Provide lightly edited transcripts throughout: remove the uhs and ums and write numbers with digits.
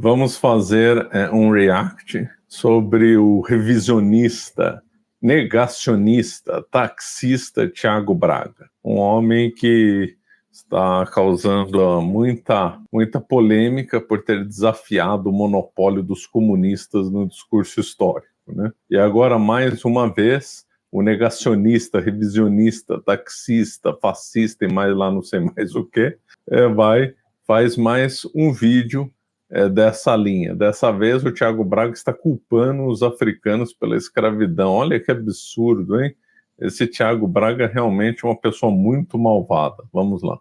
Vamos fazer um react sobre o revisionista, negacionista, taxista Thiago Braga. Um homem que está causando muita polêmica por ter desafiado o monopólio dos comunistas no discurso histórico, né? E agora, mais uma vez, o negacionista, revisionista, taxista, fascista e mais lá não sei mais o que, faz mais um vídeo dessa linha. Dessa vez o Thiago Braga está culpando os africanos pela escravidão. Olha que absurdo, hein? Esse Thiago Braga é realmente uma pessoa muito malvada. Vamos lá.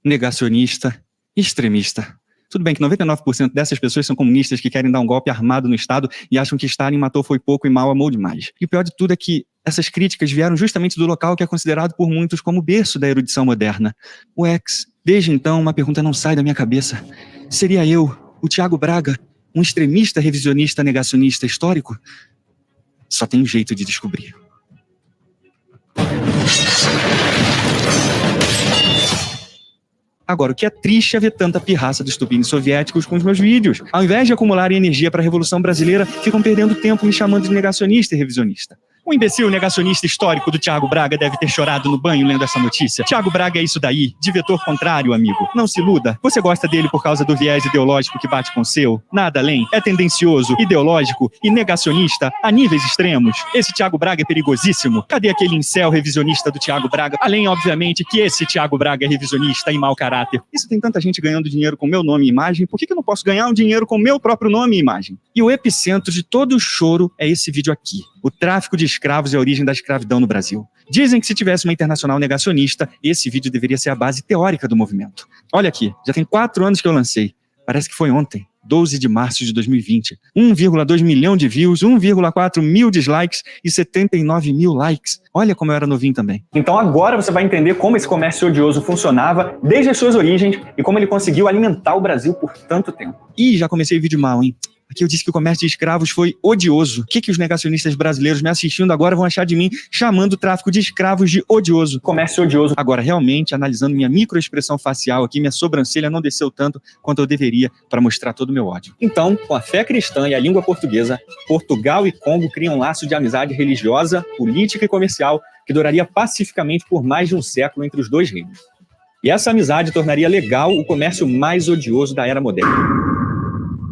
Negacionista, extremista. Tudo bem que 99% dessas pessoas são comunistas que querem dar um golpe armado no Estado e acham que Stalin matou foi pouco e Mao amou demais. E o pior de tudo é que essas críticas vieram justamente do local que é considerado por muitos como o berço da erudição moderna, o X. Desde então, uma pergunta não sai da minha cabeça. Seria eu, o Thiago Braga, um extremista revisionista negacionista histórico? Só tem um jeito de descobrir. Agora, o que é triste é ver tanta pirraça dos tupins soviéticos com os meus vídeos. Ao invés de acumularem energia para a Revolução Brasileira, ficam perdendo tempo me chamando de negacionista e revisionista. O imbecil negacionista histórico do Thiago Braga deve ter chorado no banho lendo essa notícia. Thiago Braga é isso daí, de vetor contrário, amigo. Não se iluda. Você gosta dele por causa do viés ideológico que bate com o seu? Nada além. É tendencioso, ideológico e negacionista a níveis extremos. Esse Thiago Braga é perigosíssimo. Cadê aquele incel revisionista do Thiago Braga? Além, obviamente, que esse Thiago Braga é revisionista e mau caráter. E se tem tanta gente ganhando dinheiro com meu nome e imagem, por que eu não posso ganhar um dinheiro com meu próprio nome e imagem? E o epicentro de todo o choro é esse vídeo aqui. O tráfico de escravos e a origem da escravidão no Brasil. Dizem que se tivesse uma internacional negacionista, esse vídeo deveria ser a base teórica do movimento. Olha aqui, já tem 4 anos que eu lancei. Parece que foi ontem, 12 de março de 2020. 1,2 milhão de views, 1,4 mil dislikes e 79 mil likes. Olha como eu era novinho também. Então agora você vai entender como esse comércio odioso funcionava desde as suas origens e como ele conseguiu alimentar o Brasil por tanto tempo. Ih, já comecei o vídeo mal, hein? Aqui eu disse que o comércio de escravos foi odioso. O que os negacionistas brasileiros me assistindo agora vão achar de mim chamando o tráfico de escravos de odioso? Comércio odioso. Agora, realmente, analisando minha microexpressão facial aqui, minha sobrancelha não desceu tanto quanto eu deveria para mostrar todo o meu ódio. Então, com a fé cristã e a língua portuguesa, Portugal e Congo criam um laço de amizade religiosa, política e comercial que duraria pacificamente por mais de um século entre os dois reinos. E essa amizade tornaria legal o comércio mais odioso da era moderna.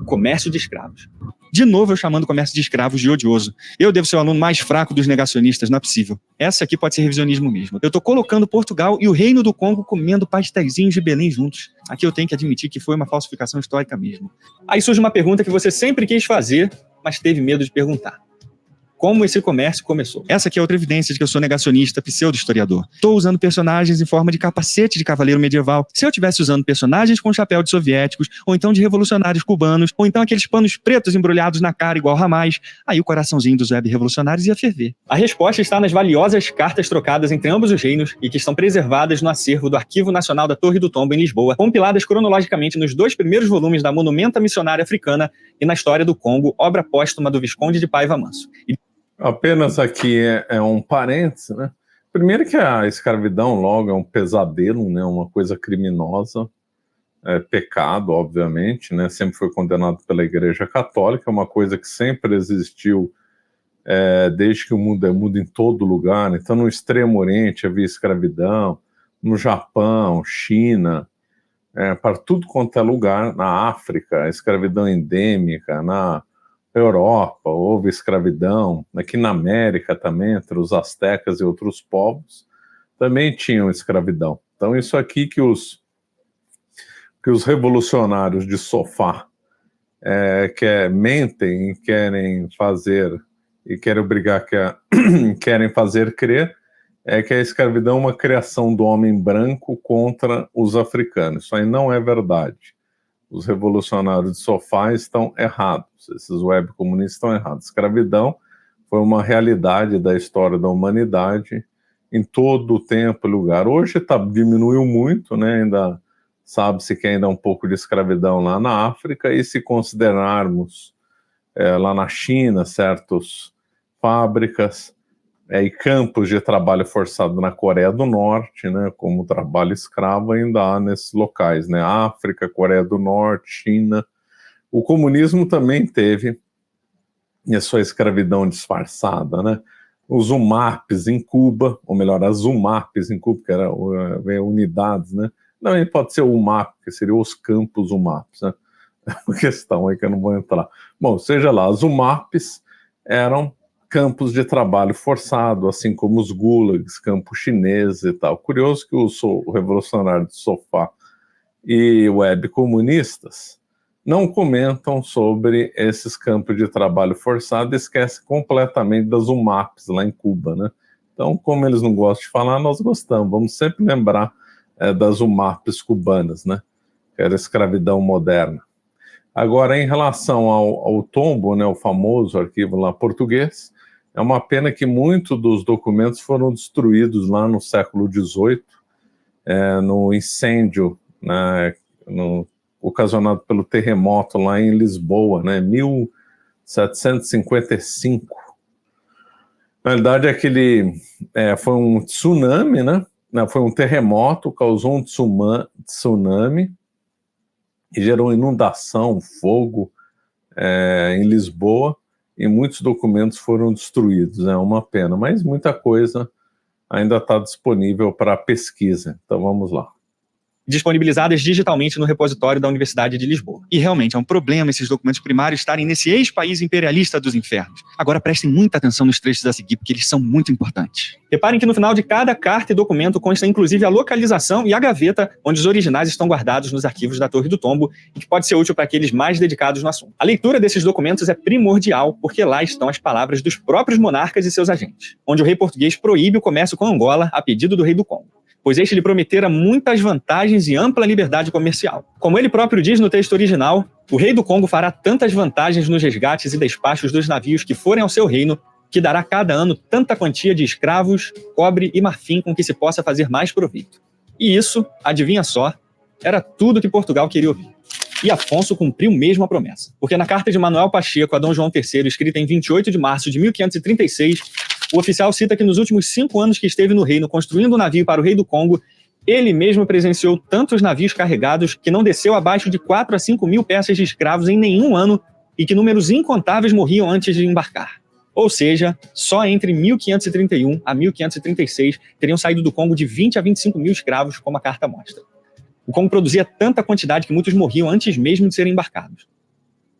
Comércio de escravos. De novo eu chamando o comércio de escravos de odioso. Eu devo ser o aluno mais fraco dos negacionistas, não é possível. Essa aqui pode ser revisionismo mesmo. Eu tô colocando Portugal e o Reino do Congo comendo pastéisinhos de Belém juntos. Aqui eu tenho que admitir que foi uma falsificação histórica mesmo. Aí surge uma pergunta que você sempre quis fazer, mas teve medo de perguntar. Como esse comércio começou? Essa aqui é outra evidência de que eu sou negacionista, pseudo-historiador. Estou usando personagens em forma de capacete de cavaleiro medieval. Se eu estivesse usando personagens com chapéu de soviéticos, ou então de revolucionários cubanos, ou então aqueles panos pretos embrulhados na cara igual Ramais, aí o coraçãozinho dos web revolucionários ia ferver. A resposta está nas valiosas cartas trocadas entre ambos os reinos e que estão preservadas no acervo do Arquivo Nacional da Torre do Tombo, em Lisboa, compiladas cronologicamente nos 2 primeiros volumes da Monumenta Missionária Africana e na História do Congo, obra póstuma do Visconde de Paiva Manso. Apenas aqui é um parênteses, né? Primeiro que a escravidão logo é um pesadelo, né? Uma coisa criminosa, pecado, obviamente, né? Sempre foi condenado pela Igreja Católica, é uma coisa que sempre existiu desde que o mundo é mundo em todo lugar. Então, no Extremo Oriente havia escravidão, no Japão, China, para tudo quanto é lugar, na África, a escravidão endêmica, na Europa, houve escravidão, aqui na América também, entre os astecas e outros povos, também tinham escravidão. Então isso aqui que os revolucionários de sofá mentem e querem fazer, e querem obrigar, querem fazer crer, é que a escravidão é uma criação do homem branco contra os africanos. Isso aí não é verdade. Os revolucionários de sofá estão errados, esses web comunistas estão errados. Escravidão foi uma realidade da história da humanidade em todo o tempo e lugar. Hoje diminuiu muito, né? Ainda sabe-se que ainda há um pouco de escravidão lá na África, e se considerarmos lá na China certas fábricas, e campos de trabalho forçado na Coreia do Norte, né, como trabalho escravo ainda há nesses locais, né, África, Coreia do Norte, China. O comunismo também teve a sua escravidão disfarçada, né, os UMAPs em Cuba, ou melhor, as UMAPs em Cuba, que eram unidades, né, não, pode ser o UMAP, que seriam os campos UMAPs, né, é uma questão aí que eu não vou entrar. Bom, seja lá, as UMAPs eram campos de trabalho forçado, assim como os gulags, campos chineses e tal. Curioso que o revolucionário de sofá e web comunistas não comentam sobre esses campos de trabalho forçado e esquecem completamente das UMAPs lá em Cuba, né? Então, como eles não gostam de falar, nós gostamos. Vamos sempre lembrar das UMAPs cubanas, né? Que era a escravidão moderna. Agora, em relação ao tombo, né, o famoso arquivo lá português, é uma pena que muitos dos documentos foram destruídos lá no século XVIII, no incêndio, né, ocasionado pelo terremoto lá em Lisboa, né, 1755. Na verdade, foi um tsunami, né? Não, foi um terremoto, causou um tsunami e gerou inundação, fogo em Lisboa, e muitos documentos foram destruídos. É uma pena, mas muita coisa ainda está disponível para pesquisa. Então vamos lá. Disponibilizadas digitalmente no repositório da Universidade de Lisboa. E realmente é um problema esses documentos primários estarem nesse ex-país imperialista dos infernos. Agora prestem muita atenção nos trechos a seguir, porque eles são muito importantes. Reparem que no final de cada carta e documento consta inclusive a localização e a gaveta onde os originais estão guardados nos arquivos da Torre do Tombo, e que pode ser útil para aqueles mais dedicados no assunto. A leitura desses documentos é primordial, porque lá estão as palavras dos próprios monarcas e seus agentes, onde o rei português proíbe o comércio com Angola a pedido do rei do Congo, pois este lhe prometera muitas vantagens e ampla liberdade comercial. Como ele próprio diz no texto original, o rei do Congo fará tantas vantagens nos resgates e despachos dos navios que forem ao seu reino, que dará cada ano tanta quantia de escravos, cobre e marfim com que se possa fazer mais proveito. E isso, adivinha só, era tudo que Portugal queria ouvir. E Afonso cumpriu mesmo a promessa, porque na carta de Manuel Pacheco a Dom João III, escrita em 28 de março de 1536, o oficial cita que nos últimos 5 anos que esteve no reino construindo um navio para o rei do Congo, ele mesmo presenciou tantos navios carregados que não desceu abaixo de 4 a 5 mil peças de escravos em nenhum ano, e que números incontáveis morriam antes de embarcar. Ou seja, só entre 1531 a 1536 teriam saído do Congo de 20 a 25 mil escravos, como a carta mostra. O Congo produzia tanta quantidade que muitos morriam antes mesmo de serem embarcados.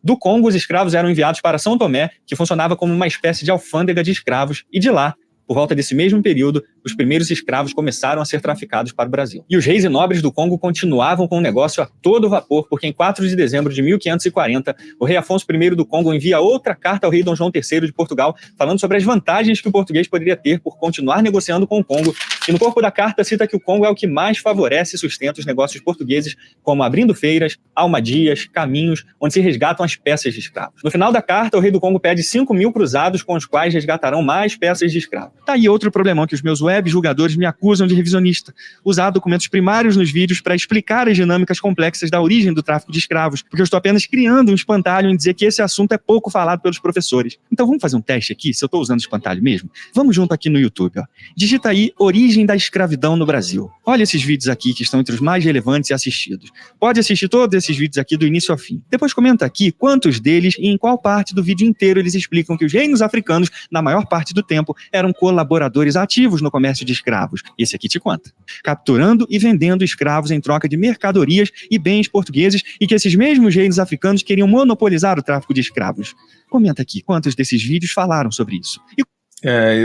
Do Congo, os escravos eram enviados para São Tomé, que funcionava como uma espécie de alfândega de escravos, e de lá, por volta desse mesmo período, os primeiros escravos começaram a ser traficados para o Brasil. E os reis e nobres do Congo continuavam com o negócio a todo vapor, porque em 4 de dezembro de 1540, o rei Afonso I do Congo envia outra carta ao rei Dom João III de Portugal, falando sobre as vantagens que o português poderia ter por continuar negociando com o Congo, e no corpo da carta cita que o Congo é o que mais favorece e sustenta os negócios portugueses, como abrindo feiras, almadias, caminhos, onde se resgatam as peças de escravos. No final da carta, o rei do Congo pede 5 mil cruzados com os quais resgatarão mais peças de escravos. Tá aí outro problemão que os meus web julgadores me acusam de revisionista: usar documentos primários nos vídeos para explicar as dinâmicas complexas da origem do tráfico de escravos, porque eu estou apenas criando um espantalho em dizer que esse assunto é pouco falado pelos professores. Então vamos fazer um teste aqui, se eu estou usando espantalho mesmo? Vamos junto aqui no YouTube, ó. Digita aí origem da escravidão no Brasil. Olha esses vídeos aqui que estão entre os mais relevantes e assistidos. Pode assistir todos esses vídeos aqui do início ao fim. Depois comenta aqui quantos deles e em qual parte do vídeo inteiro eles explicam que os reinos africanos, na maior parte do tempo, eram colaboradores ativos no comércio de escravos. Esse aqui te conta. Capturando e vendendo escravos em troca de mercadorias e bens portugueses, e que esses mesmos reinos africanos queriam monopolizar o tráfico de escravos. Comenta aqui quantos desses vídeos falaram sobre isso.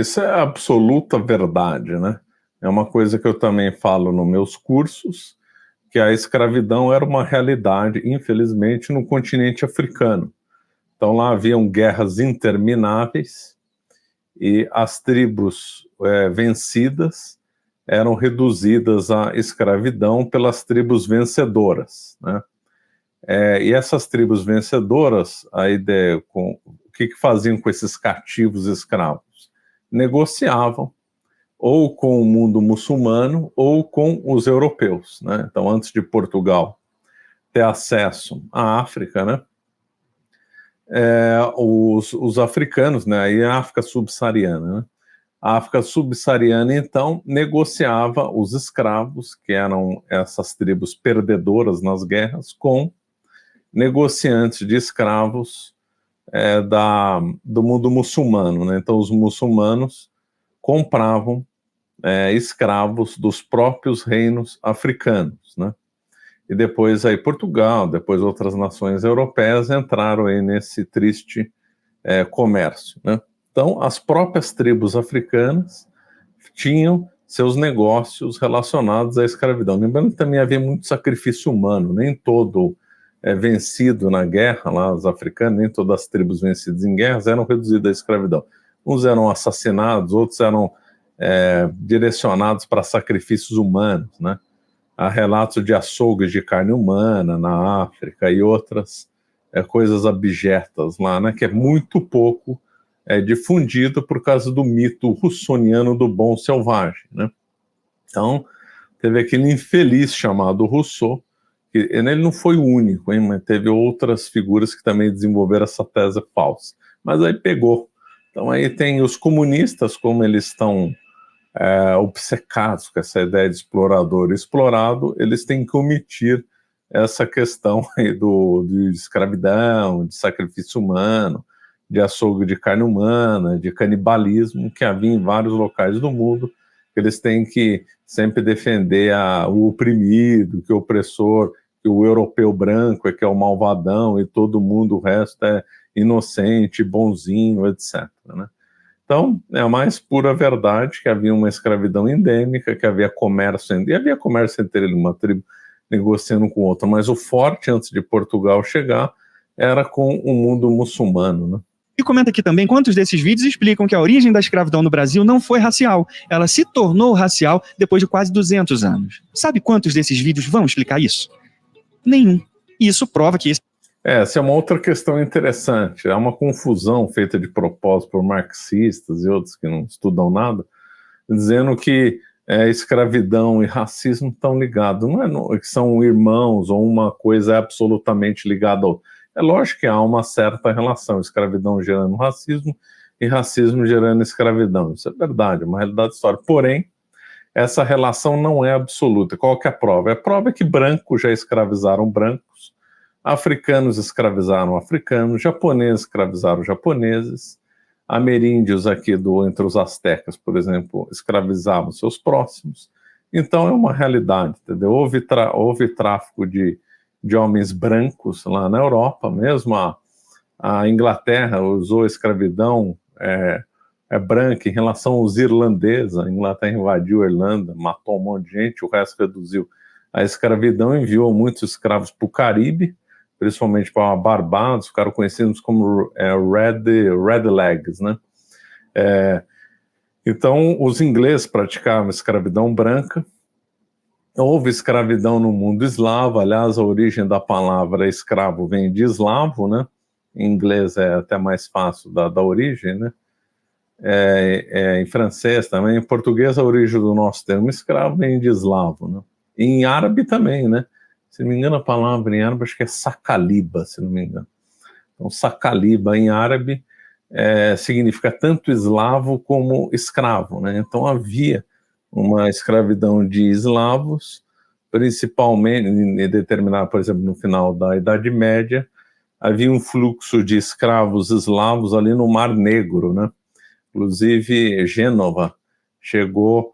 Isso é absoluta verdade, né? É uma coisa que eu também falo nos meus cursos, que a escravidão era uma realidade, infelizmente, no continente africano. Então lá haviam guerras intermináveis, e as tribos vencidas eram reduzidas à escravidão pelas tribos vencedoras, né? E essas tribos vencedoras, o que faziam com esses cativos escravos? Negociavam ou com o mundo muçulmano ou com os europeus, né? Então, antes de Portugal ter acesso à África, né? Os africanos, né? Aí a África subsaariana, né? A África subsaariana, então, negociava os escravos, que eram essas tribos perdedoras nas guerras, com negociantes de escravos do mundo muçulmano, né? Então, os muçulmanos compravam escravos dos próprios reinos africanos, né? E depois aí Portugal, depois outras nações europeias entraram aí nesse triste comércio, né? Então, as próprias tribos africanas tinham seus negócios relacionados à escravidão. Lembrando que também havia muito sacrifício humano, nem todo vencido na guerra, lá os africanos, nem todas as tribos vencidas em guerras eram reduzidas à escravidão. Uns eram assassinados, outros eram direcionados para sacrifícios humanos, né? Há relatos de açougues de carne humana na África e outras coisas abjetas lá, né? Que é muito pouco difundido por causa do mito russoniano do bom selvagem, né? Então, teve aquele infeliz chamado Rousseau, que ele não foi o único, hein, mas teve outras figuras que também desenvolveram essa tese falsa. Mas aí pegou. Então aí tem os comunistas, como eles estão obcecados com essa ideia de explorador e explorado, eles têm que omitir essa questão aí de escravidão, de sacrifício humano, de açougue de carne humana, de canibalismo, que havia em vários locais do mundo. Eles têm que sempre defender o oprimido, que o opressor, que o europeu branco que é o malvadão e todo mundo, o resto é inocente, bonzinho, etc., né? Então, é a mais pura verdade que havia uma escravidão endêmica, que havia comércio, e havia comércio entre uma tribo negociando com outra, mas o forte, antes de Portugal chegar, era com o mundo muçulmano, né? E comenta aqui também quantos desses vídeos explicam que a origem da escravidão no Brasil não foi racial. Ela se tornou racial depois de quase 200 anos. Sabe quantos desses vídeos vão explicar isso? Nenhum. E isso prova que essa é uma outra questão interessante. Há uma confusão feita de propósito por marxistas e outros que não estudam nada, dizendo que escravidão e racismo estão ligados. Não é que são irmãos ou uma coisa é absolutamente ligada a outra. É lógico que há uma certa relação, escravidão gerando racismo e racismo gerando escravidão. Isso é verdade, é uma realidade histórica. Porém, essa relação não é absoluta. Qual que é a prova? A prova é que brancos já escravizaram brancos, africanos escravizaram africanos, japoneses escravizaram japoneses, ameríndios aqui entre os astecas, por exemplo, escravizavam seus próximos. Então é uma realidade, entendeu? Houve tráfico de homens brancos lá na Europa, mesmo a Inglaterra usou a escravidão branca em relação aos irlandeses. A Inglaterra invadiu a Irlanda, matou um monte de gente, o resto reduziu a escravidão, enviou muitos escravos para o Caribe, principalmente para Barbados, ficaram conhecidos como Redlegs, né? Então, os ingleses praticavam escravidão branca. Houve escravidão no mundo eslavo, aliás, a origem da palavra escravo vem de eslavo, né? Em inglês é até mais fácil da origem, né? Em francês também, em português a origem do nosso termo escravo vem de eslavo, né? E em árabe também, né? Se não me engano, a palavra em árabe acho que é sacaliba, se não me engano. Então, sacaliba em árabe significa tanto eslavo como escravo, né? Então havia uma escravidão de eslavos, principalmente determinada, por exemplo, no final da Idade Média, havia um fluxo de escravos eslavos ali no Mar Negro, né? Inclusive, Gênova chegou,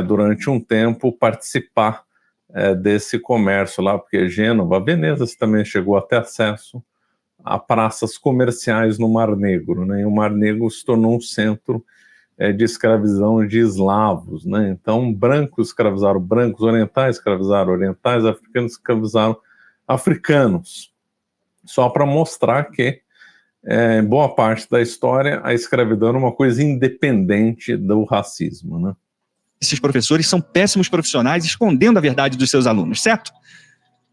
durante um tempo, participar desse comércio lá, porque Gênova, Veneza também chegou a ter acesso a praças comerciais no Mar Negro, né? E o Mar Negro se tornou um centro de escravidão de eslavos, né? Então, brancos escravizaram brancos, orientais escravizaram orientais, africanos escravizaram africanos, só para mostrar que, em boa parte da história, a escravidão era uma coisa independente do racismo, né? Esses professores são péssimos profissionais escondendo a verdade dos seus alunos, certo?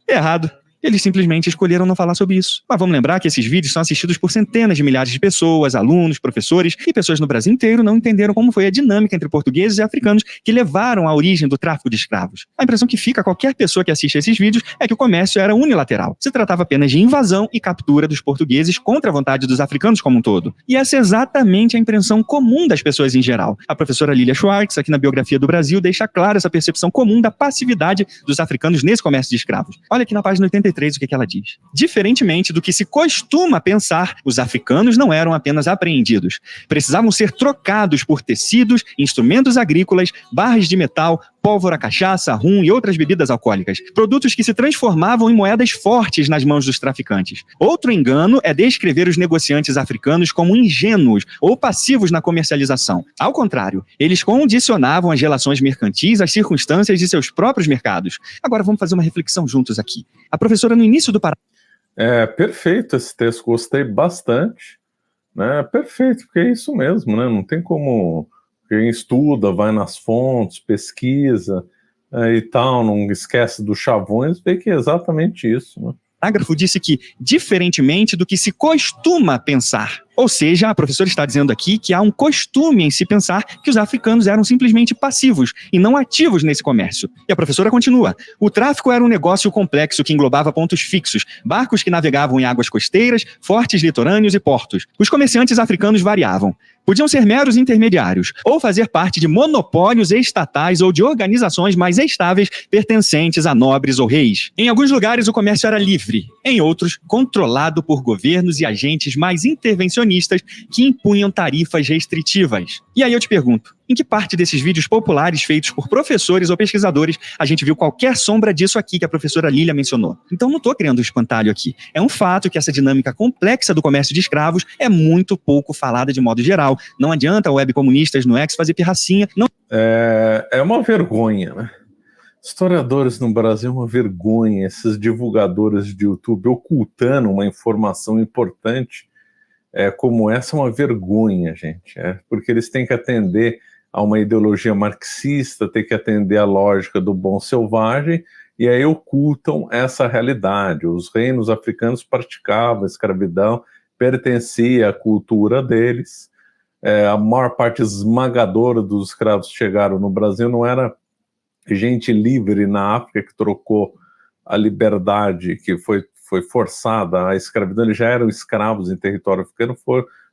Errado. Eles simplesmente escolheram não falar sobre isso. Mas vamos lembrar que esses vídeos são assistidos por centenas de milhares de pessoas, alunos, professores e pessoas no Brasil inteiro não entenderam como foi a dinâmica entre portugueses e africanos que levaram à origem do tráfico de escravos. A impressão que fica a qualquer pessoa que assiste a esses vídeos é que o comércio era unilateral. Se tratava apenas de invasão e captura dos portugueses contra a vontade dos africanos como um todo. E essa é exatamente a impressão comum das pessoas em geral. A professora Lilia Schwartz, aqui na Biografia do Brasil, deixa clara essa percepção comum da passividade dos africanos nesse comércio de escravos. Olha aqui na página 83 o que ela diz. Diferentemente do que se costuma pensar, os africanos não eram apenas apreendidos. Precisavam ser trocados por tecidos, instrumentos agrícolas, barras de metal, pólvora, cachaça, rum e outras bebidas alcoólicas. Produtos que se transformavam em moedas fortes nas mãos dos traficantes. Outro engano é descrever os negociantes africanos como ingênuos ou passivos na comercialização. Ao contrário, eles condicionavam as relações mercantis às circunstâncias de seus próprios mercados. Agora vamos fazer uma reflexão juntos aqui. A professora, no início do parágrafo... Perfeito esse texto, gostei bastante. Perfeito, porque é isso mesmo, né? Não tem como... Quem estuda, vai nas fontes, pesquisa e tal, não esquece dos chavões, vê que é exatamente isso, né? O parágrafo disse que, diferentemente do que se costuma pensar, ou seja, a professora está dizendo aqui que há um costume em se pensar que os africanos eram simplesmente passivos e não ativos nesse comércio. E a professora continua. O tráfico era um negócio complexo que englobava pontos fixos, barcos que navegavam em águas costeiras, fortes litorâneos e portos. Os comerciantes africanos variavam. Podiam ser meros intermediários, ou fazer parte de monopólios estatais ou de organizações mais estáveis pertencentes a nobres ou reis. Em alguns lugares o comércio era livre, em outros controlado por governos e agentes mais intervencionistas que impunham tarifas restritivas. E aí eu te pergunto, em que parte desses vídeos populares feitos por professores ou pesquisadores a gente viu qualquer sombra disso aqui que a professora Lilia mencionou? Então não estou criando um espantalho aqui. É um fato que essa dinâmica complexa do comércio de escravos é muito pouco falada de modo geral. Não adianta webcomunistas no X fazer pirracinha. Não... É uma vergonha, né? Historiadores no Brasil é uma vergonha, esses divulgadores de YouTube ocultando uma informação importante como essa é uma vergonha, gente. Porque eles têm que atender a uma ideologia marxista, têm que atender a lógica do bom selvagem, e aí ocultam essa realidade. Os reinos africanos praticavam a escravidão, pertencia à cultura deles. A maior parte esmagadora dos escravos que chegaram no Brasil não era gente livre na África que trocou a liberdade, que foi forçada à escravidão, eles já eram escravos em território africano.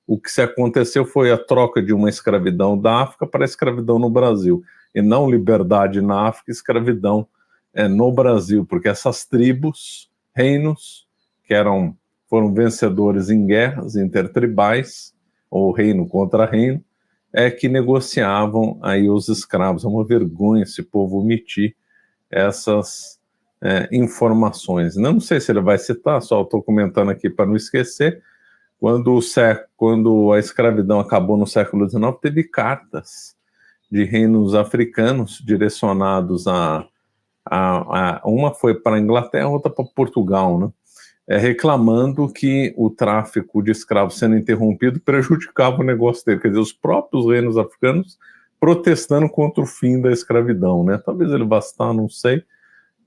O que se aconteceu foi a troca de uma escravidão da África para a escravidão no Brasil, e não liberdade na África e escravidão no Brasil, porque essas tribos, reinos, que foram vencedores em guerras intertribais, ou reino contra reino, que negociavam aí os escravos. É uma vergonha esse povo omitir essas informações. Não sei se ele vai citar, só estou comentando aqui para não esquecer. Quando a escravidão acabou no século XIX, teve cartas de reinos africanos direcionados uma foi para a Inglaterra, outra para Portugal, né? Reclamando que o tráfico de escravos sendo interrompido prejudicava o negócio dele. Quer dizer, os próprios reinos africanos protestando contra o fim da escravidão, né? Talvez ele vá citar, não sei.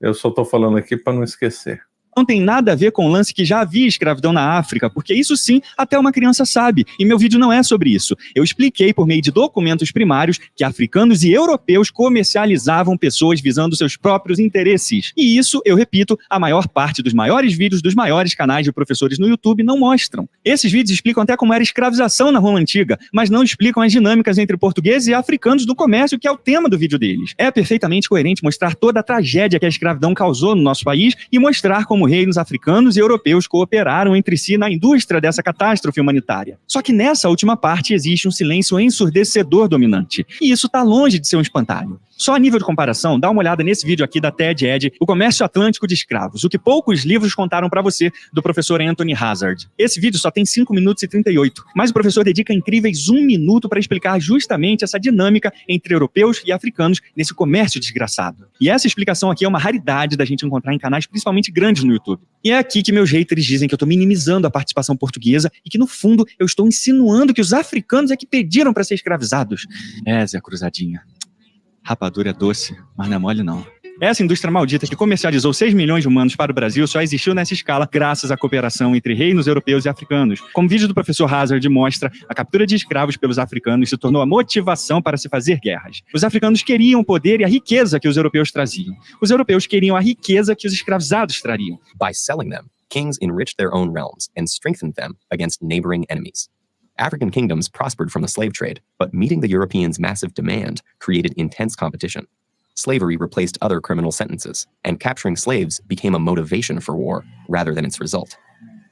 Eu só estou falando aqui para não esquecer. Não tem nada a ver com o lance que já havia escravidão na África, porque isso sim, até uma criança sabe, e meu vídeo não é sobre isso. Eu expliquei por meio de documentos primários que africanos e europeus comercializavam pessoas visando seus próprios interesses. E isso, eu repito, a maior parte dos maiores vídeos dos maiores canais de professores no YouTube não mostram. Esses vídeos explicam até como era a escravização na Roma Antiga, mas não explicam as dinâmicas entre portugueses e africanos do comércio, que é o tema do vídeo deles. É perfeitamente coerente mostrar toda a tragédia que a escravidão causou no nosso país e mostrar como reinos africanos e europeus cooperaram entre si na indústria dessa catástrofe humanitária. Só que nessa última parte existe um silêncio ensurdecedor dominante. E isso está longe de ser um espantalho. Só a nível de comparação, dá uma olhada nesse vídeo aqui da TED Ed, O Comércio Atlântico de Escravos, o que poucos livros contaram para você, do professor Anthony Hazard. Esse vídeo só tem 5 minutos e 38, mas o professor dedica incríveis 1 minuto para explicar justamente essa dinâmica entre europeus e africanos nesse comércio desgraçado. E essa explicação aqui é uma raridade da gente encontrar em canais principalmente grandes no YouTube. E é aqui que meus haters dizem que eu estou minimizando a participação portuguesa e que, no fundo, eu estou insinuando que os africanos é que pediram para ser escravizados. Zé Cruzadinha. Rapadura é doce, mas não é mole não. Essa indústria maldita que comercializou 6 milhões de humanos para o Brasil só existiu nessa escala graças à cooperação entre reinos europeus e africanos. Como o vídeo do professor Hazard mostra, a captura de escravos pelos africanos se tornou a motivação para se fazer guerras. Os africanos queriam o poder e a riqueza que os europeus traziam. Os europeus queriam a riqueza que os escravizados trariam. By selling them, kings enriched their own realms and strengthened them against neighboring enemies. African kingdoms prospered from the slave trade, but meeting the Europeans' massive demand created intense competition. Slavery replaced other criminal sentences, and capturing slaves became a motivation for war rather than its result.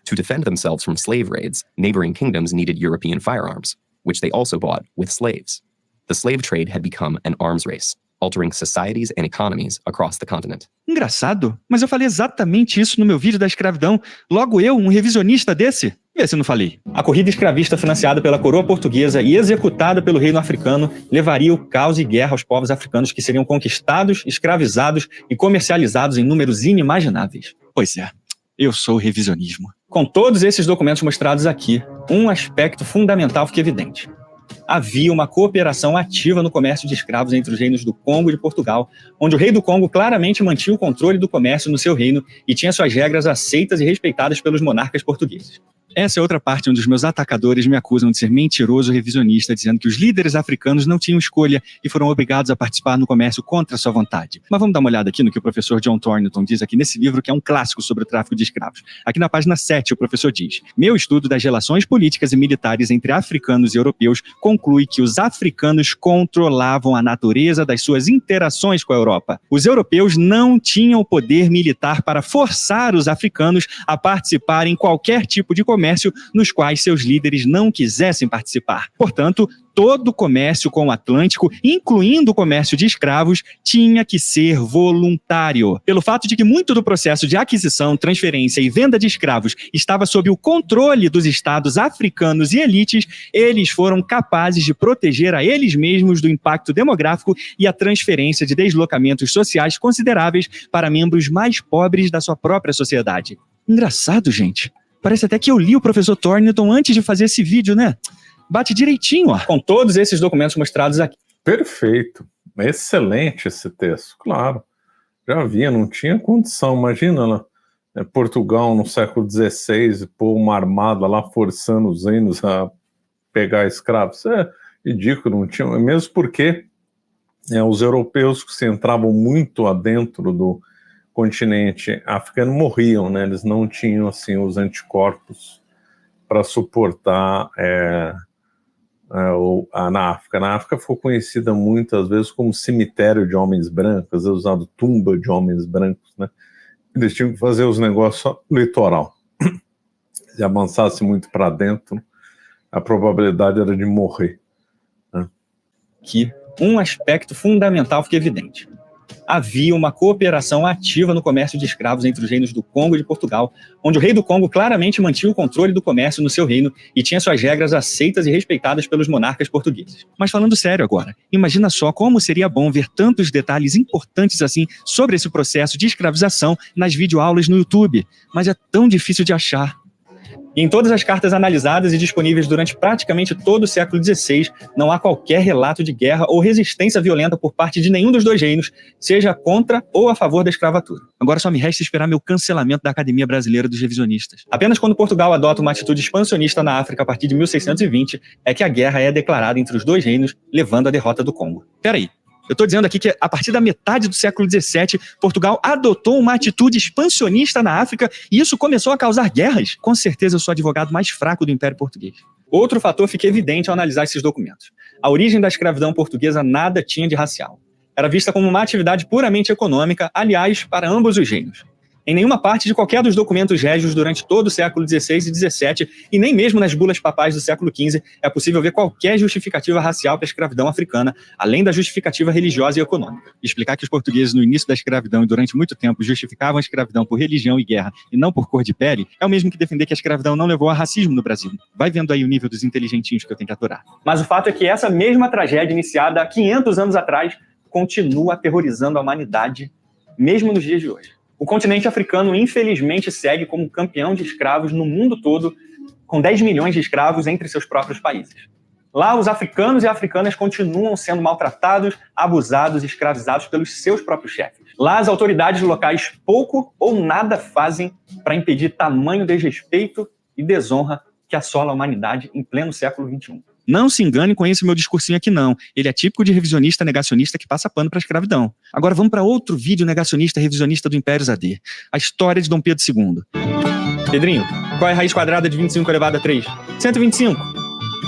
To defend themselves from slave raids, neighboring kingdoms needed European firearms, which they also bought with slaves. The slave trade had become an arms race, altering societies and economies across the continent. Engraçado, mas eu falei exatamente isso no meu vídeo da escravidão. Logo eu, um revisionista desse? Vê se eu não falei. A corrida escravista financiada pela coroa portuguesa e executada pelo reino africano levaria o caos e guerra aos povos africanos que seriam conquistados, escravizados e comercializados em números inimagináveis. Pois é, eu sou o revisionismo. Com todos esses documentos mostrados aqui, um aspecto fundamental fica evidente. Havia uma cooperação ativa no comércio de escravos entre os reinos do Congo e de Portugal, onde o rei do Congo claramente mantinha o controle do comércio no seu reino e tinha suas regras aceitas e respeitadas pelos monarcas portugueses. Essa é outra parte onde os meus atacadores me acusam de ser mentiroso e revisionista, dizendo que os líderes africanos não tinham escolha e foram obrigados a participar no comércio contra sua vontade. Mas vamos dar uma olhada aqui no que o professor John Thornton diz aqui nesse livro, que é um clássico sobre o tráfico de escravos. Aqui na página 7, o professor diz: meu estudo das relações políticas e militares entre africanos e europeus conclui que os africanos controlavam a natureza das suas interações com a Europa. Os europeus não tinham o poder militar para forçar os africanos a participar em qualquer tipo de comércio nos quais seus líderes não quisessem participar. Portanto, todo o comércio com o Atlântico, incluindo o comércio de escravos, tinha que ser voluntário. Pelo fato de que muito do processo de aquisição, transferência e venda de escravos estava sob o controle dos estados africanos e elites, eles foram capazes de proteger a eles mesmos do impacto demográfico e a transferência de deslocamentos sociais consideráveis para membros mais pobres da sua própria sociedade. Engraçado, gente. Parece até que eu li o professor Thornton antes de fazer esse vídeo, né? Bate direitinho, ó. Com todos esses documentos mostrados aqui. Perfeito. Excelente esse texto, claro. Já havia, não tinha condição. Imagina, Portugal no século XVI, pôr uma armada lá forçando os reinos a pegar escravos. Isso é ridículo, não tinha. Mesmo porque os europeus que se entravam muito adentro do continente africano morriam, né? Eles não tinham assim os anticorpos para suportar na África. Na África foi conhecida muitas vezes como cemitério de homens brancos, às vezes usado tumba de homens brancos, né? Eles tinham que fazer os negócios só no litoral. Se avançasse muito para dentro, a probabilidade era de morrer, né? Que um aspecto fundamental fica evidente. Havia uma cooperação ativa no comércio de escravos entre os reinos do Congo e de Portugal, onde o rei do Congo claramente mantinha o controle do comércio no seu reino e tinha suas regras aceitas e respeitadas pelos monarcas portugueses. Mas falando sério agora, imagina só como seria bom ver tantos detalhes importantes assim sobre esse processo de escravização nas videoaulas no YouTube, mas é tão difícil de achar. Em todas as cartas analisadas e disponíveis durante praticamente todo o século XVI, não há qualquer relato de guerra ou resistência violenta por parte de nenhum dos dois reinos, seja contra ou a favor da escravatura. Agora só me resta esperar meu cancelamento da Academia Brasileira dos Revisionistas. Apenas quando Portugal adota uma atitude expansionista na África a partir de 1620 é que a guerra é declarada entre os dois reinos, levando à derrota do Congo. Peraí. Eu estou dizendo aqui que a partir da metade do século XVII, Portugal adotou uma atitude expansionista na África e isso começou a causar guerras. Com certeza eu sou o advogado mais fraco do Império Português. Outro fator fica evidente ao analisar esses documentos. A origem da escravidão portuguesa nada tinha de racial. Era vista como uma atividade puramente econômica, aliás, para ambos os reinos. Em nenhuma parte de qualquer dos documentos régios durante todo o século XVI e XVII, e nem mesmo nas bulas papais do século XV, é possível ver qualquer justificativa racial para a escravidão africana, além da justificativa religiosa e econômica. Explicar que os portugueses no início da escravidão e durante muito tempo justificavam a escravidão por religião e guerra e não por cor de pele, é o mesmo que defender que a escravidão não levou a racismo no Brasil. Vai vendo aí o nível dos inteligentinhos que eu tenho que aturar. Mas o fato é que essa mesma tragédia iniciada há 500 anos atrás continua aterrorizando a humanidade, mesmo nos dias de hoje. O continente africano, infelizmente, segue como campeão de escravos no mundo todo, com 10 milhões de escravos entre seus próprios países. Lá, os africanos e africanas continuam sendo maltratados, abusados e escravizados pelos seus próprios chefes. Lá, as autoridades locais pouco ou nada fazem para impedir tamanho desrespeito e desonra que assola a humanidade em pleno século XXI. Não se engane com esse meu discursinho aqui, não. Ele é típico de revisionista negacionista que passa pano para a escravidão. Agora vamos para outro vídeo negacionista revisionista do Império Zadê. A história de Dom Pedro II. Pedrinho, qual é a raiz quadrada de 25 elevado a 3? 125.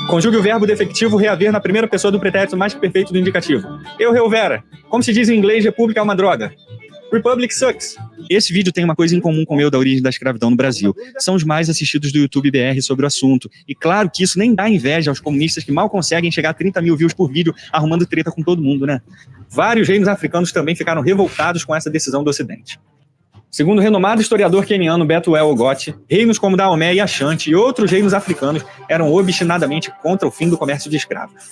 Conjugue o verbo defectivo reaver na primeira pessoa do pretérito mais perfeito do indicativo. Eu reuvera. Como se diz em inglês, república é uma droga. Republic sucks. Esse vídeo tem uma coisa em comum com o meu da origem da escravidão no Brasil. São os mais assistidos do YouTube BR sobre o assunto. E claro que isso nem dá inveja aos comunistas que mal conseguem chegar a 30 mil views por vídeo arrumando treta com todo mundo, né? Vários reinos africanos também ficaram revoltados com essa decisão do Ocidente. Segundo o renomado historiador queniano Betuel Ogotte, reinos como Daomé e Ashanti e outros reinos africanos eram obstinadamente contra o fim do comércio de escravos.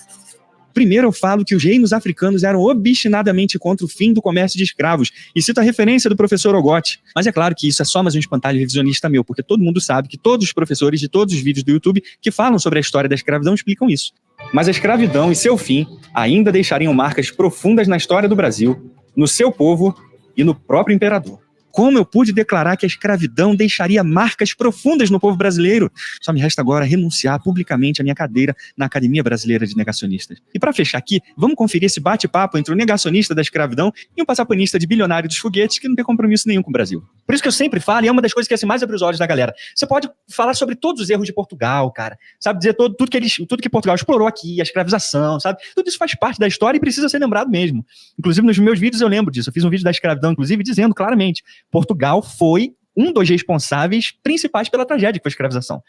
Primeiro eu falo que os reinos africanos eram obstinadamente contra o fim do comércio de escravos, e cito a referência do professor Ogotte. Mas é claro que isso é só mais um espantalho revisionista meu, porque todo mundo sabe que todos os professores de todos os vídeos do YouTube que falam sobre a história da escravidão explicam isso. Mas a escravidão e seu fim ainda deixariam marcas profundas na história do Brasil, no seu povo e no próprio imperador. Como eu pude declarar que a escravidão deixaria marcas profundas no povo brasileiro? Só me resta agora renunciar publicamente à minha cadeira na Academia Brasileira de Negacionistas. E para fechar aqui, vamos conferir esse bate-papo entre o negacionista da escravidão e um passapanista de bilionário dos foguetes que não tem compromisso nenhum com o Brasil. Por isso que eu sempre falo, e é uma das coisas que assim, mais abre os olhos da galera, você pode falar sobre todos os erros de Portugal, cara, sabe, dizer tudo que Portugal explorou aqui, a escravização, sabe, tudo isso faz parte da história e precisa ser lembrado mesmo. Inclusive nos meus vídeos eu lembro disso, eu fiz um vídeo da escravidão, inclusive, dizendo claramente, Portugal foi um dos responsáveis principais pela tragédia que foi a escravização.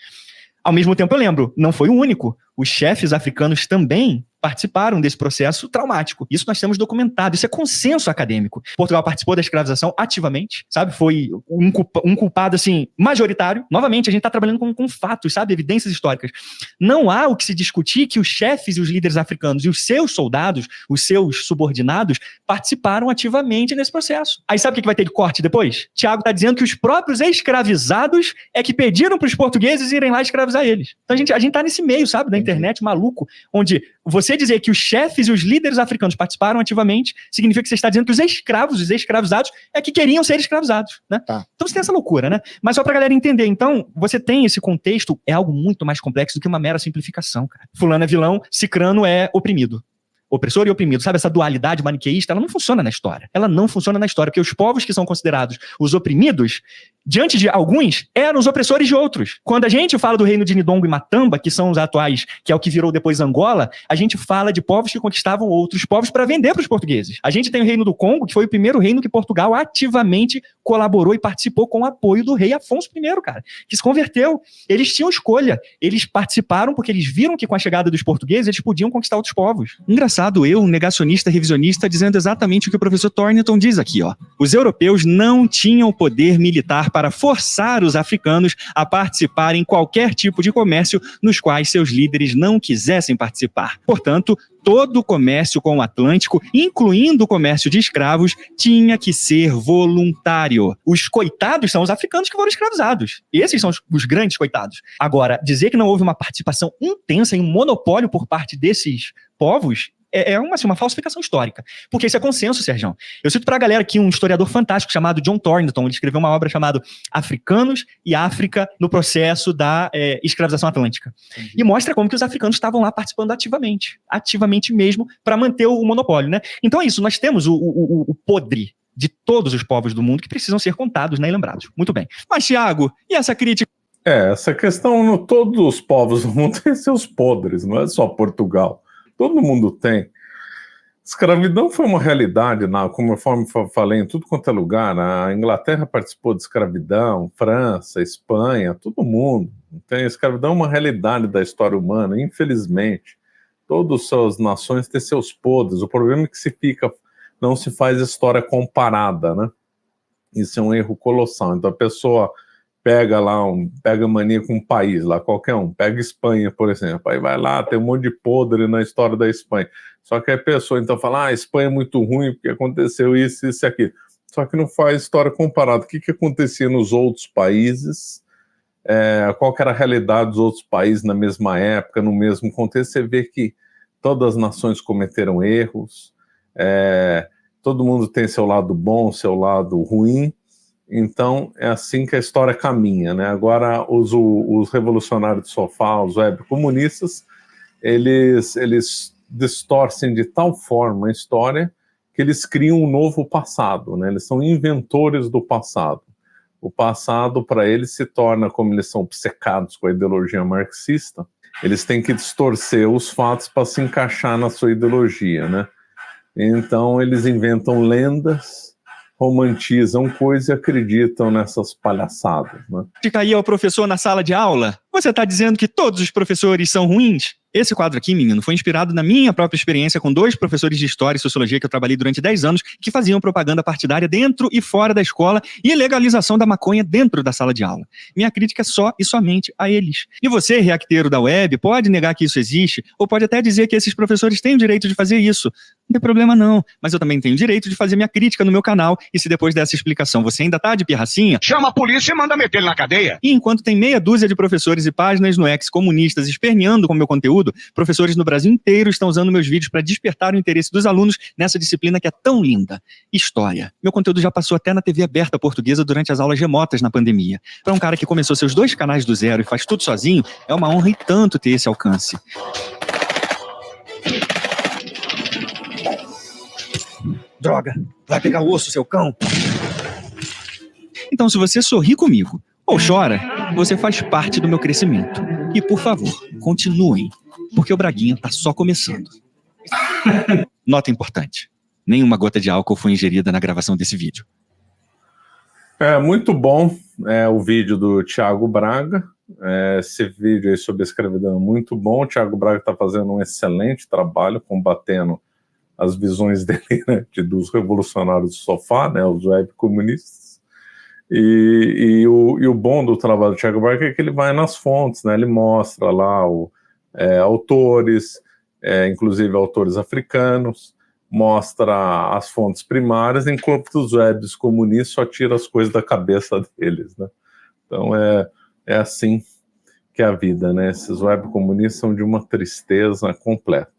Ao mesmo tempo eu lembro, não foi o único, os chefes africanos também participaram desse processo traumático. Isso nós temos documentado, isso é consenso acadêmico. Portugal participou da escravização ativamente, sabe? Foi um culpado, assim, majoritário. Novamente, a gente está trabalhando com fatos, sabe? Evidências históricas. Não há o que se discutir que os chefes e os líderes africanos e os seus soldados, os seus subordinados, participaram ativamente nesse processo. Aí sabe o que vai ter de corte depois? Tiago está dizendo que os próprios escravizados é que pediram para os portugueses irem lá escravizar eles. Então a gente está nesse meio, sabe? Da internet maluco, onde você dizer que os chefes e os líderes africanos participaram ativamente significa que você está dizendo que os escravos, os escravizados, é que queriam ser escravizados, né? Tá. Então você tem essa loucura, né? Mas só pra galera entender, então, você tem esse contexto, é algo muito mais complexo do que uma mera simplificação, cara. Fulano é vilão, cicrano é oprimido. Opressor e oprimido, sabe? Essa dualidade maniqueísta, ela não funciona na história. Ela não funciona na história, porque os povos que são considerados os oprimidos, diante de alguns, eram os opressores de outros. Quando a gente fala do reino de Nidongo e Matamba, que são os atuais, que é o que virou depois Angola, a gente fala de povos que conquistavam outros povos para vender para os portugueses. A gente tem o reino do Congo, que foi o primeiro reino que Portugal ativamente colaborou e participou com o apoio do rei Afonso I, cara, que se converteu. Eles tinham escolha. Eles participaram porque eles viram que com a chegada dos portugueses eles podiam conquistar outros povos. Engraçado, eu, um negacionista revisionista, dizendo exatamente o que o professor Thornton diz aqui, ó. Os europeus não tinham poder militar para forçar os africanos a participar em qualquer tipo de comércio nos quais seus líderes não quisessem participar. Portanto, todo o comércio com o Atlântico, incluindo o comércio de escravos, tinha que ser voluntário. Os coitados são os africanos que foram escravizados. Esses são os grandes coitados. Agora, dizer que não houve uma participação intensa em um monopólio por parte desses povos é uma falsificação histórica. Porque isso é consenso, Sérgio. Eu cito pra galera aqui um historiador fantástico chamado John Thornton. Ele escreveu uma obra chamada Africanos e África no processo da escravização atlântica. Entendi. E mostra como que os africanos estavam lá participando ativamente mesmo, para manter o monopólio, né? Então é isso, nós temos o podre de todos os povos do mundo que precisam ser contados, né, e lembrados. Muito bem. Mas, Thiago, e essa crítica? Essa questão, todos os povos do mundo têm seus podres, não é só Portugal. Todo mundo tem. Escravidão foi uma realidade, conforme falei, em tudo quanto é lugar. A Inglaterra participou de escravidão, França, Espanha, todo mundo. Tem escravidão é uma realidade da história humana, infelizmente. Todas as nações têm seus podres. O problema é que não se faz história comparada, né? Isso é um erro colossal. Então a pessoa pega mania com um país lá, qualquer um, pega Espanha, por exemplo, aí vai lá, tem um monte de podre na história da Espanha, só que a pessoa então fala, a Espanha é muito ruim porque aconteceu isso e aquilo, só que não faz história comparada, o que acontecia nos outros países, qual que era a realidade dos outros países na mesma época, no mesmo contexto, você vê que todas as nações cometeram erros, todo mundo tem seu lado bom, seu lado ruim, então é assim que a história caminha, né? Agora os revolucionários do sofá, os webcomunistas, eles distorcem de tal forma a história que eles criam um novo passado, né? Eles são inventores do passado. O passado, para eles, se torna, como eles são obcecados com a ideologia marxista, eles têm que distorcer os fatos para se encaixar na sua ideologia, né? Então, eles inventam lendas, romantizam coisas e acreditam nessas palhaçadas, né? Fica aí ao professor na sala de aula? Você está dizendo que todos os professores são ruins? Esse quadro aqui, menino, foi inspirado na minha própria experiência com 2 professores de História e Sociologia que eu trabalhei durante 10 anos, que faziam propaganda partidária dentro e fora da escola e legalização da maconha dentro da sala de aula. Minha crítica é só e somente a eles. E você, reacteiro da web, pode negar que isso existe, ou pode até dizer que esses professores têm o direito de fazer isso. Não tem problema não, mas eu também tenho o direito de fazer minha crítica no meu canal, e se depois dessa explicação você ainda tá de pirracinha, chama a polícia e manda meter ele na cadeia. E enquanto tem meia dúzia de professores e páginas no X comunistas esperneando com meu conteúdo, professores no Brasil inteiro estão usando meus vídeos para despertar o interesse dos alunos nessa disciplina que é tão linda, História. Meu conteúdo já passou até na TV aberta portuguesa durante as aulas remotas na pandemia. Para um cara que começou seus 2 canais do zero e faz tudo sozinho, é uma honra e tanto ter esse alcance. Droga, vai pegar o osso, seu cão. Então, se você sorri comigo ou chora, você faz parte do meu crescimento. E, por favor, continuem, porque o Braguinha tá só começando. Nota importante: nenhuma gota de álcool foi ingerida na gravação desse vídeo. É muito bom o vídeo do Thiago Braga. Esse vídeo aí sobre a escravidão é muito bom. O Thiago Braga está fazendo um excelente trabalho combatendo as visões dele, né, dos revolucionários do sofá, né, os webcomunistas. E o bom do trabalho do Thiago Braga é que ele vai nas fontes, né, ele mostra lá autores, inclusive autores africanos, mostra as fontes primárias, enquanto os webs comunistas só tiram as coisas da cabeça deles, né? Então é assim que é a vida, né? Esses webcomunistas são de uma tristeza completa.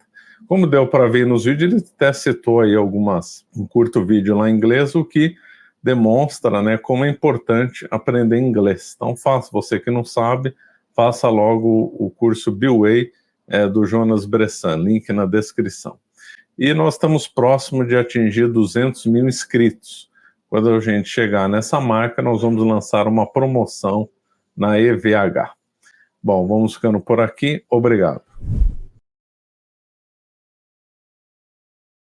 Como deu para ver nos vídeos, ele até citou aí um curto vídeo lá em inglês, o que demonstra, né, como é importante aprender inglês. Então faça, você que não sabe, faça logo o curso B-Way do Jonas Bressan, link na descrição. E nós estamos próximos de atingir 200 mil inscritos. Quando a gente chegar nessa marca, nós vamos lançar uma promoção na EVH. Bom, vamos ficando por aqui. Obrigado.